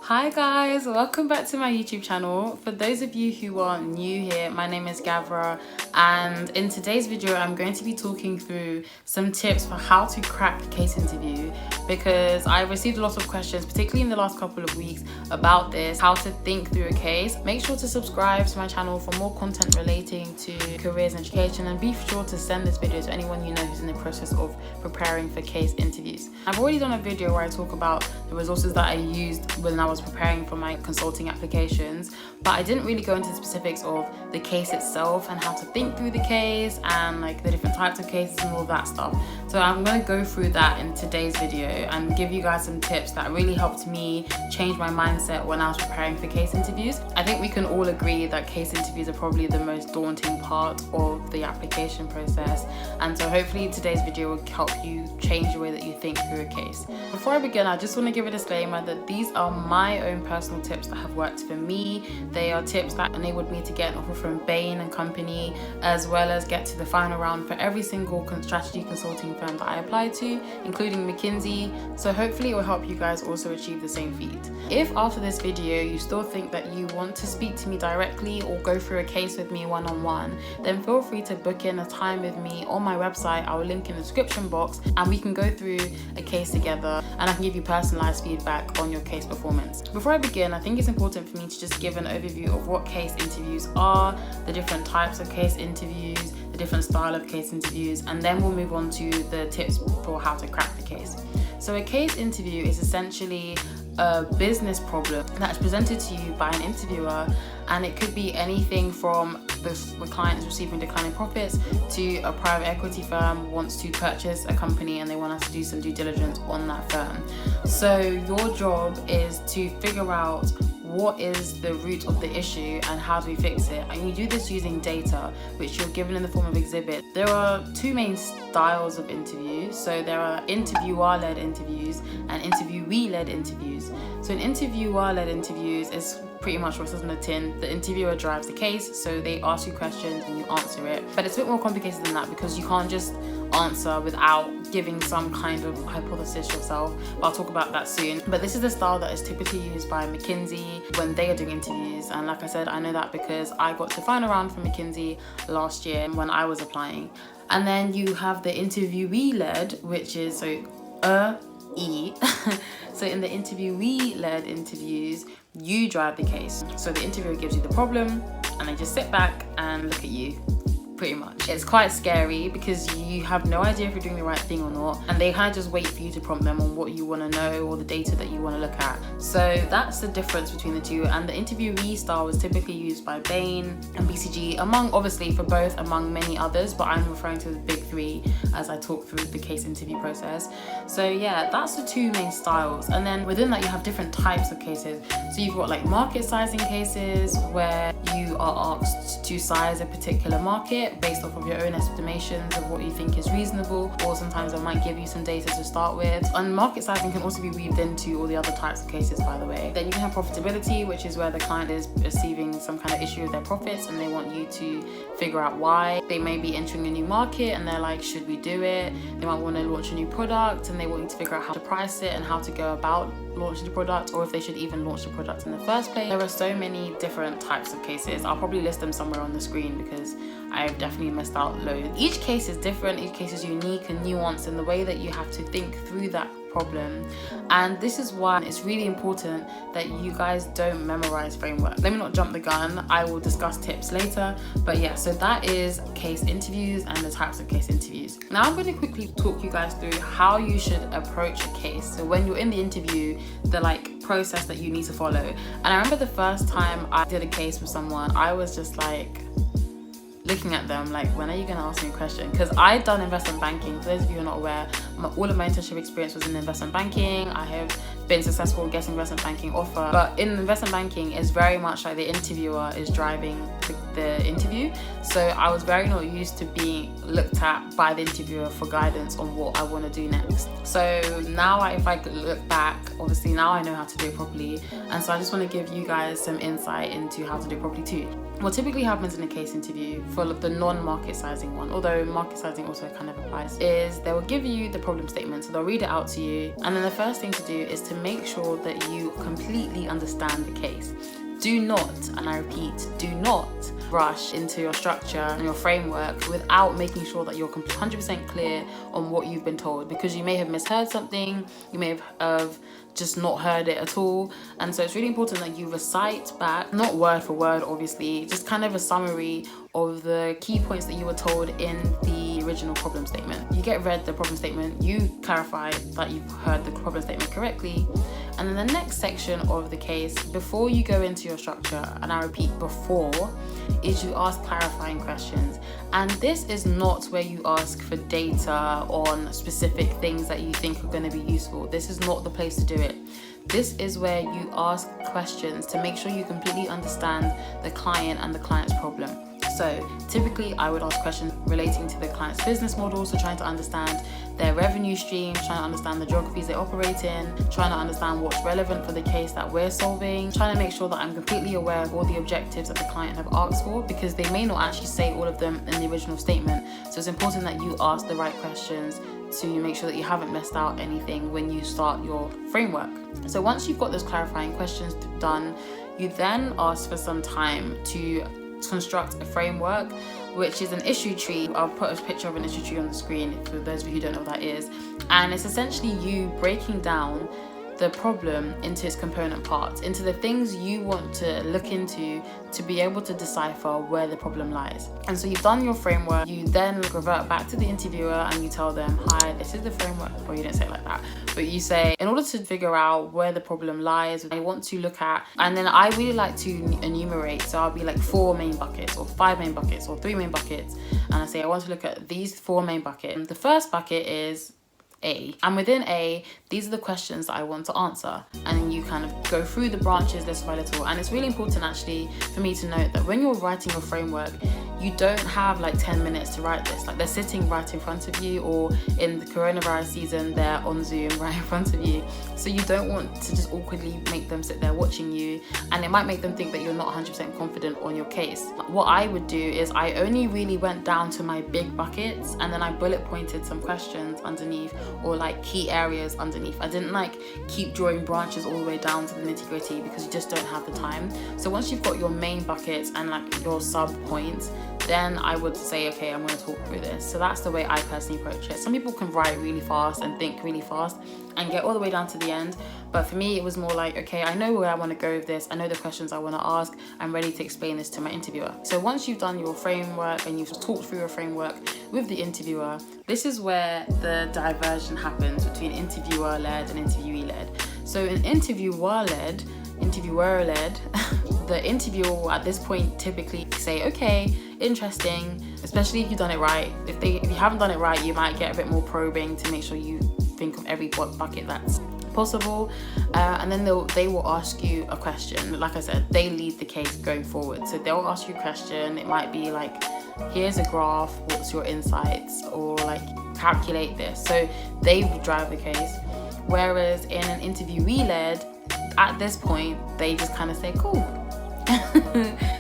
Hi guys, welcome back to my YouTube channel. For those of you who are new here, my name is Gavra, and in today's video I'm going to be talking through some tips for how to crack a case interview, because I received a lot of questions, particularly in the last couple of weeks, about this, how to think through a case. Make sure to subscribe to my channel for more content relating to careers and education, and be sure to send this video to anyone you know who's in the process of preparing for case interviews. I've already done a video where I talk about the resources that I used when I was preparing for my consulting applications, but I didn't really go into the specifics of the case itself and how to think through the case and like the different types of cases and all that stuff. So I'm going to go through that in today's video and give you guys some tips that really helped me change my mindset when I was preparing for case interviews. I think we can all agree that case interviews are probably the most daunting part of the application process, and so hopefully today's video will help you change the way that you think through a case. Before I begin, I just want to give a disclaimer that these are my own personal tips that have worked for me. They are tips that enabled me to get an offer from Bain and Company, as well as get to the final round for every single strategy consulting firm that I applied to, including McKinsey. So hopefully it will help you guys also achieve the same feat. If after this video you still think that you want to speak to me directly or go through a case with me one-on-one, then feel free to book in a time with me on my website. I will link in the description box, and we can go through a case together and I can give you personalized feedback on your case performance. Before I begin, I think it's important for me to just give an overview of what case interviews are, the different types of case interviews, the different style of case interviews, and then we'll move on to the tips for how to crack the case. So a case interview is essentially a business problem that's presented to you by an interviewer, and it could be anything from the client is receiving declining profits to a private equity firm wants to purchase a company and they want us to do some due diligence on that firm. So your job is to figure out what is the root of the issue and how do we fix it, and you do this using data which you're given in the form of exhibit. There are two main styles of interviews. So there are interviewer-led interviews and interviewee-led interviews. So an interviewer-led interviews is pretty much what it says on the tin. The interviewer drives the case, so they ask you questions and you answer it, but it's a bit more complicated than that because you can't just answer without giving some kind of hypothesis yourself, but I'll talk about that soon. But this is the style that is typically used by McKinsey when they are doing interviews, and like I said, I know that because I got to final round for McKinsey last year when I was applying. And then you have the interviewee-led, which is so in the interviewee-led interviews, you drive the case. So the interviewer gives you the problem and they just sit back and look at you. Pretty much. It's quite scary because you have no idea if you're doing the right thing or not, and they kind of just wait for you to prompt them on what you want to know or the data that you want to look at. So that's the difference between the two, and the interviewee style is typically used by Bain and BCG, among many others, but I'm referring to the big three as I talk through the case interview process. So yeah, that's the two main styles, and then within that you have different types of cases. So you've got like market sizing cases where you are asked to size a particular market based off of your own estimations of what you think is reasonable, or sometimes I might give you some data to start with. And market sizing can also be weaved into all the other types of cases, by the way. Then you can have profitability, which is where the client is perceiving some kind of issue with their profits and they want you to figure out why. They may be entering a new market and they're like, should we do it? They might want to launch a new product and they want you to figure out how to price it and how to go about launching the product, or if they should even launch the product in the first place. There are so many different types of cases. I'll probably list them somewhere on the screen because I've definitely missed out loads. Each case is different, each case is unique and nuanced in the way that you have to think through that problem, and this is why it's really important that you guys don't memorize framework. Let me not jump the gun, I will discuss tips later, but yeah, so that is case interviews and the types of case interviews. Now I'm going to quickly talk you guys through how you should approach a case. So when you're in the interview, the process that you need to follow. And I remember the first time I did a case with someone, I was just like looking at them like, when are you going to ask me a question? Because I'd done investment banking. For those of you who are not aware, all of my internship experience was in investment banking. I have been successful in getting investment banking offer, but in investment banking it's very much like the interviewer is driving the interview. So I was very not used to being looked at by the interviewer for guidance on what I want to do next. So now if I look back, obviously now I know how to do it properly, and so I just want to give you guys some insight into how to do it properly too. What typically happens in a case interview for the non-market sizing one, although market sizing also kind of applies, is they will give you the problem statement. So they'll read it out to you. And then the first thing to do is to make sure that you completely understand the case. Do not, and I repeat, do not rush into your structure and your framework without making sure that you're 100% clear on what you've been told, because you may have misheard something, you may have just not heard it at all. And so it's really important that you recite back, not word for word obviously, just kind of a summary of the key points that you were told in the original problem statement. You get read the problem statement, you clarify that you've heard the problem statement correctly, and then the next section of the case, before you go into your structure, and I repeat before, is you ask clarifying questions. And this is not where you ask for data on specific things that you think are going to be useful. This is not the place to do it. This is where you ask questions to make sure you completely understand the client and the client's problem. So typically I would ask questions relating to the client's business model, so trying to understand their revenue streams, trying to understand the geographies they operate in, trying to understand what's relevant for the case that we're solving, trying to make sure that I'm completely aware of all the objectives that the client have asked for, because they may not actually say all of them in the original statement. So it's important that you ask the right questions to make sure that you haven't messed out anything when you start your framework. So once you've got those clarifying questions done, you then ask for some time to construct a framework, which is an issue tree. I'll put a picture of an issue tree on the screen for those of you who don't know what that is. And it's essentially you breaking down the problem into its component parts, into the things you want to look into to be able to decipher where the problem lies. And so you've done your framework, you then revert back to the interviewer and you tell them, hi, this is the framework. Well, you don't say it like that, but you say, in order to figure out where the problem lies, I want to look at, and then I really like to enumerate. So I'll be like 4 main buckets or 5 main buckets or 3 main buckets. And I say, I want to look at these 4 main buckets. The first bucket is A, and within A, these are the questions that I want to answer, and then you kind of go through the branches little by little. And it's really important actually for me to note that when you're writing your framework, you don't have like 10 minutes to write this. Like, they're sitting right in front of you, or in the coronavirus season, they're on Zoom right in front of you. So you don't want to just awkwardly make them sit there watching you, and it might make them think that you're not 100% confident on your case. What I would do is I only really went down to my big buckets, and then I bullet pointed some questions underneath, or like key areas underneath. I didn't like keep drawing branches all the way down to the nitty-gritty, because you just don't have the time. So once you've got your main buckets and like your sub points, then I would say, okay, I'm going to talk through this. So that's the way I personally approach it. Some people can write really fast and think really fast and get all the way down to the end. But for me, it was more like, okay, I know where I want to go with this. I know the questions I want to ask. I'm ready to explain this to my interviewer. So once you've done your framework and you've talked through your framework with the interviewer, this is where the diversion happens between interviewer-led and interviewee-led. So in interviewer-led, the interviewer will at this point typically say, okay, interesting, especially if you've done it right. If you haven't done it right, you might get a bit more probing to make sure you think of every bucket that's possible, and then they will ask you a question. Like I said, they lead the case going forward, so they'll ask you a question. It might be like, here's a graph, what's your insights, or like, calculate this. So they will drive the case, whereas in an interviewee-led, at this point they just kind of say, cool.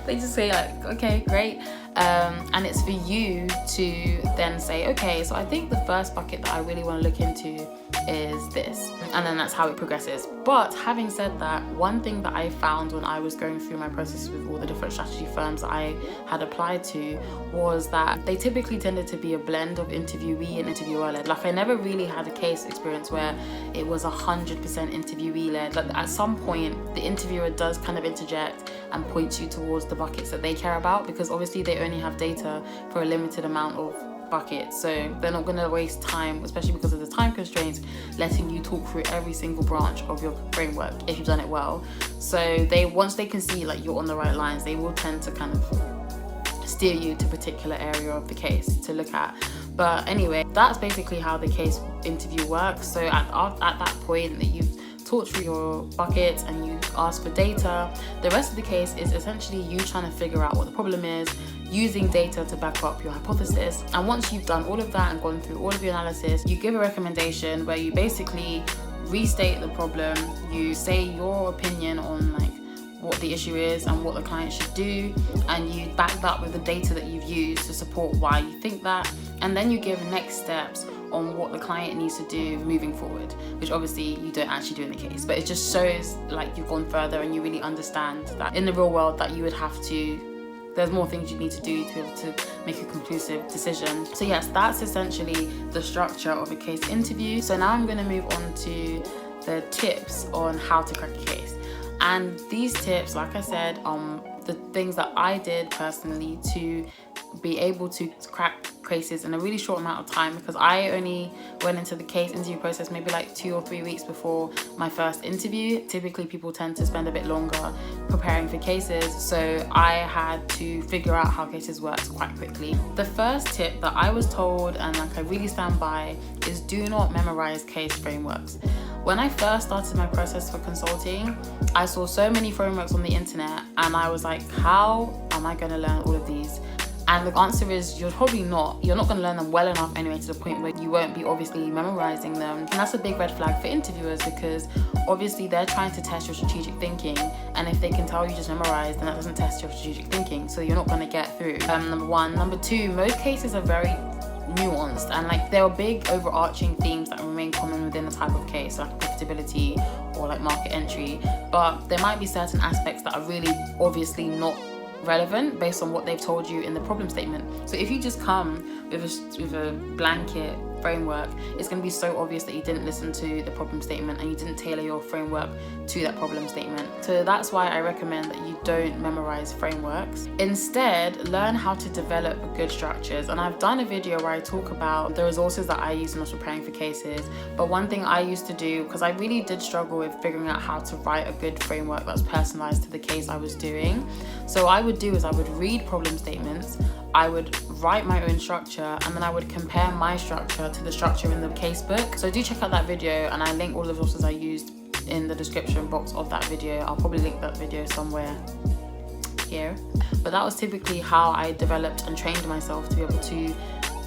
They just say like, okay, great. And it's for you to then say, okay, so I think the first bucket that I really want to look into is this, and then that's how it progresses. But having said that, one thing that I found when I was going through my process with all the different strategy firms that I had applied to was that they typically tended to be a blend of interviewee and interviewer-led. Like, I never really had a case experience where it was 100% interviewee-led. Like, at some point the interviewer does kind of interject and point you towards the buckets that they care about, because obviously they only have data for a limited amount of buckets, so they're not going to waste time, especially because of the time constraints, letting you talk through every single branch of your framework if you've done it well. So once they can see like you're on the right lines, they will tend to kind of steer you to a particular area of the case to look at. But anyway, that's basically how the case interview works. So at that point that you've talked through your buckets and you ask for data, the rest of the case is essentially you trying to figure out what the problem is, using data to back up your hypothesis. And once you've done all of that and gone through all of your analysis, you give a recommendation where you basically restate the problem, you say your opinion on like what the issue is and what the client should do, and you back that with the data that you've used to support why you think that, and then you give next steps on what the client needs to do moving forward, which obviously you don't actually do in the case, but it just shows like you've gone further and you really understand that in the real world that you would have to, there's more things you need to do to be able to make a conclusive decision. So yes, that's essentially the structure of a case interview. So now I'm going to move on to the tips on how to crack a case. And these tips, like I said, the things that I did personally to be able to crack cases in a really short amount of time, because I only went into the case interview process maybe like 2 or 3 weeks before my first interview. Typically people tend to spend a bit longer preparing for cases, so I had to figure out how cases worked quite quickly. The first tip that I was told, and like I really stand by, is do not memorize case frameworks. When I first started my process for consulting, I saw so many frameworks on the internet and I was like, how am I going to learn all of these? And the answer is you're probably not. You're not going to learn them well enough anyway, to the point where you won't be obviously memorizing them. And that's a big red flag for interviewers, because obviously they're trying to test your strategic thinking, and if they can tell you just memorize, then that doesn't test your strategic thinking, so you're not going to get through. Number one. Number two, most cases are very nuanced, and like there are big overarching themes that remain common within the type of case, like profitability or like market entry, but there might be certain aspects that are really obviously not relevant based on what they've told you in the problem statement. So if you just come with a blanket framework, it's going to be so obvious that you didn't listen to the problem statement and you didn't tailor your framework to that problem statement. So that's why I recommend that you don't memorize frameworks. Instead, learn how to develop good structures. And I've done a video where I talk about the resources that I use when I was preparing for cases. But one thing I used to do, because I really did struggle with figuring out how to write a good framework that's personalized to the case I was doing. So I would do is I would read problem statements, I would write my own structure, and then I would compare my structure to the structure in the case book. So do check out that video, and I link all the resources I used in the description box of that video. I'll probably link that video somewhere here. But that was typically how I developed and trained myself to be able to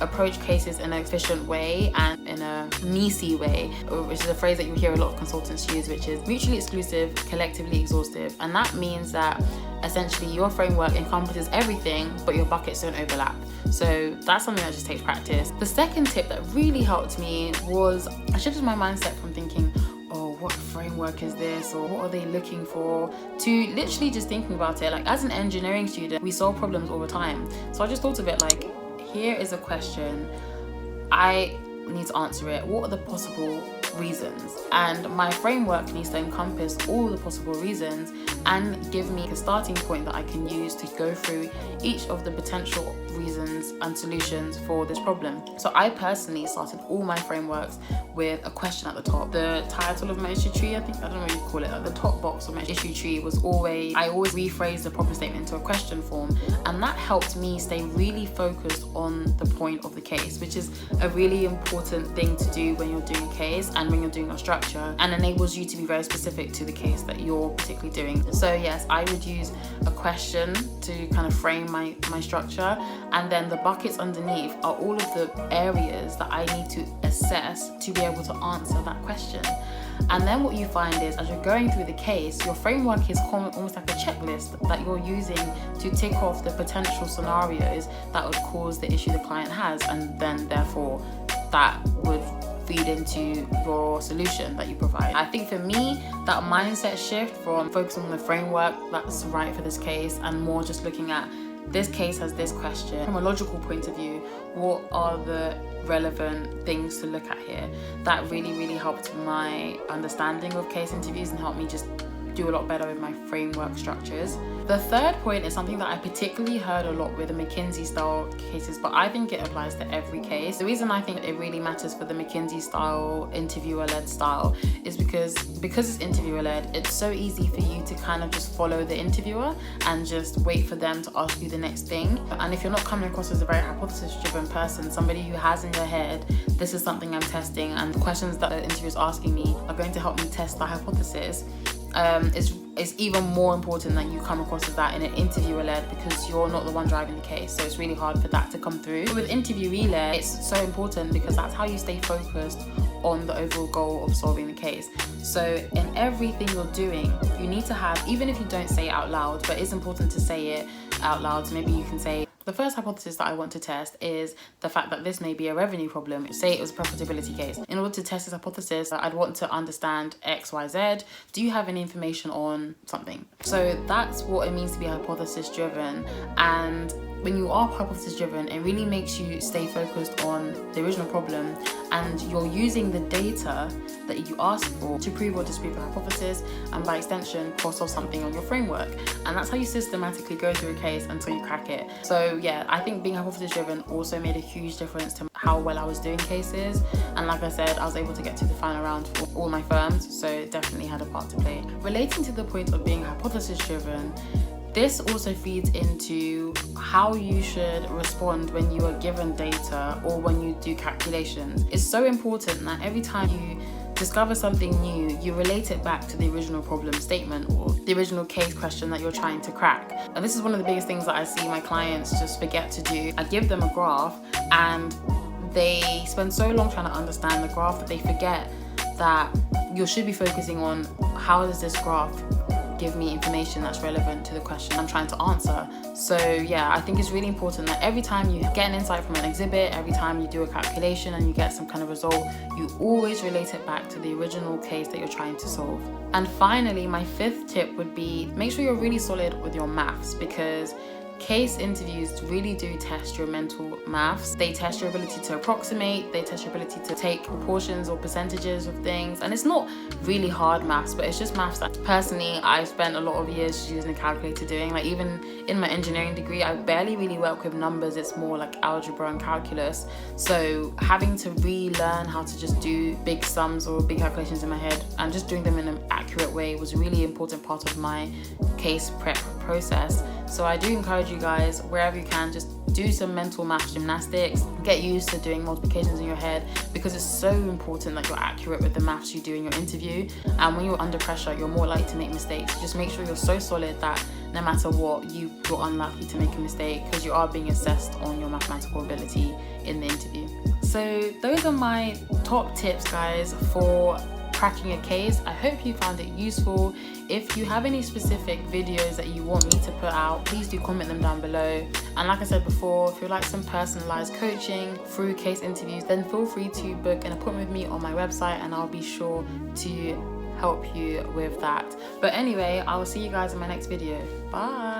approach cases in an efficient way and in a MECE way, which is a phrase that you hear a lot of consultants use, which is mutually exclusive, collectively exhaustive. And that means that essentially your framework encompasses everything, but your buckets don't overlap. So that's something that just takes practice. The second tip that really helped me was I shifted my mindset from thinking, oh, what framework is this, or what are they looking for, to literally just thinking about it. Like as an engineering student, we solve problems all the time. So I just thought of it like, here is a question, I need to answer it. What are the possible reasons? And my framework needs to encompass all the possible reasons and give me a starting point that I can use to go through each of the potential reasons and solutions for this problem. So I personally started all my frameworks with a question at the top. The title of my issue tree, I don't know what you call it, like the top box of my issue tree was always, I always rephrase the problem statement into a question form, and that helped me stay really focused on the point of the case, which is a really important thing to do when you're doing a case and when you're doing a structure, and enables you to be very specific to the case that you're particularly doing. So yes, I would use a question to kind of frame my structure, and then the buckets underneath are all of the areas that I need to assess to be able to answer that question. And then what you find is, as you're going through the case, your framework is almost like a checklist that you're using to tick off the potential scenarios that would cause the issue the client has, and then therefore that would feed into your solution that you provide. I think for me, that mindset shift from focusing on the framework that's right for this case and more just looking at this case has this question from a logical point of view, what are the relevant things to look at here, that really helped my understanding of case interviews and helped me just do a lot better with my framework structures. The third point is something that I particularly heard a lot with the McKinsey style cases, but I think it applies to every case. The reason I think it really matters for the McKinsey style, interviewer-led style, is because it's interviewer-led, it's so easy for you to kind of just follow the interviewer and just wait for them to ask you the next thing. And if you're not coming across as a very hypothesis-driven person, somebody who has in your head, this is something I'm testing, and the questions that the interviewer is asking me are going to help me test the hypothesis, is even more important that you come across as that in an interviewer-led, because you're not the one driving the case, so it's really hard for that to come through. But with interviewee-led, it's so important because that's how you stay focused on the overall goal of solving the case. So in everything you're doing, you need to have, even if you don't say it out loud, but it's important to say it out loud. So maybe you can say, The first hypothesis that I want to test is the fact that this may be a revenue problem. Say it was a profitability case. In order to test this hypothesis, I'd want to understand X, Y, Z. Do you have any information on something? So that's what it means to be hypothesis driven. And when you are hypothesis driven, it really makes you stay focused on the original problem, and you're using the data that you asked for to prove or disprove a hypothesis, and by extension cross off something on your framework. And that's how you systematically go through a case until you crack it. So yeah, I think being hypothesis driven also made a huge difference to how well I was doing cases. And like I said, I was able to get to the final round for all my firms, so it definitely had a part to play. Relating to the point of being hypothesis driven, this also feeds into how you should respond when you are given data or when you do calculations. It's so important that every time you discover something new, you relate it back to the original problem statement or the original case question that you're trying to crack. And this is one of the biggest things that I see my clients just forget to do. I give them a graph and they spend so long trying to understand the graph that they forget that you should be focusing on how does this graph give me information that's relevant to the question I'm trying to answer. So yeah, I think it's really important that every time you get an insight from an exhibit, every time you do a calculation and you get some kind of result, you always relate it back to the original case that you're trying to solve. And finally, my fifth tip would be make sure you're really solid with your maths, because case interviews really do test your mental maths. They test your ability to approximate, they test your ability to take proportions or percentages of things. And it's not really hard maths, but it's just maths that personally I spent a lot of years using a calculator doing. Like even in my engineering degree, I barely really work with numbers. It's more like algebra and calculus. So having to relearn how to just do big sums or big calculations in my head and just doing them in an accurate way was a really important part of my case prep process. So I do encourage you guys, wherever you can, just do some mental math gymnastics, get used to doing multiplications in your head, because it's so important that you're accurate with the maths you do in your interview. And when you're under pressure, you're more likely to make mistakes. Just make sure you're so solid that no matter what, you're unlikely to make a mistake, because you are being assessed on your mathematical ability in the interview. So those are my top tips, guys, for cracking a case. I hope you found it useful. If you have any specific videos that you want me to put out, please do comment them down below. And like I said before, if you'd like some personalized coaching through case interviews, then feel free to book an appointment with me on my website and I'll be sure to help you with that. But anyway, I will see you guys in my next video. Bye.